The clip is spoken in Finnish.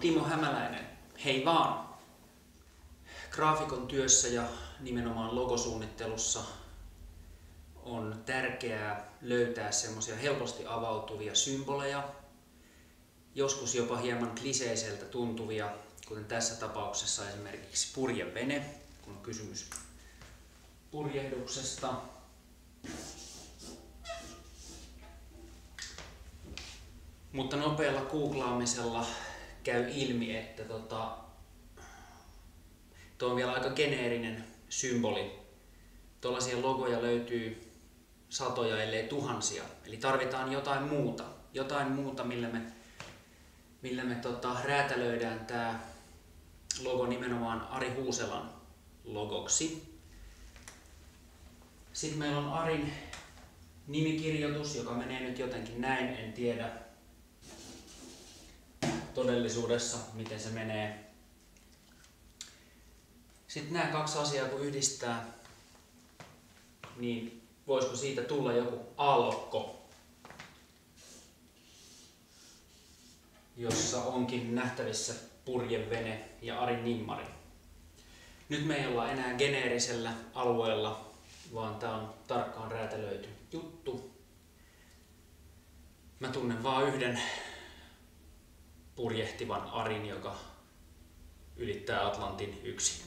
Timo Hämäläinen. Hei vaan! Graafikon työssä ja nimenomaan logosuunnittelussa on tärkeää löytää semmoisia helposti avautuvia symboleja, joskus jopa hieman kliseiseltä tuntuvia, kuten tässä tapauksessa esimerkiksi purjevene, kun on kysymys purjehduksesta. Mutta nopealla googlaamisella käy ilmi, että tuo on vielä aika geneerinen symboli. Tuollaisia logoja löytyy satoja, ellei tuhansia. Eli tarvitaan jotain muuta, millä me räätälöidään tämä logo nimenomaan Ari Huuselan logoksi. Sitten meillä on Arin nimikirjoitus, joka menee nyt jotenkin näin, en tiedä todellisuudessa miten se menee. Sitten nämä kaksi asiaa kun yhdistää, niin voisiko siitä tulla joku aallokko, jossa onkin nähtävissä purjevene ja Arin nimmari. Nyt me ei olla enää geneerisellä alueella, vaan tää on tarkkaan räätälöity juttu. Mä tunnen vaan yhden purjehtivan Arin, joka ylittää Atlantin yksin.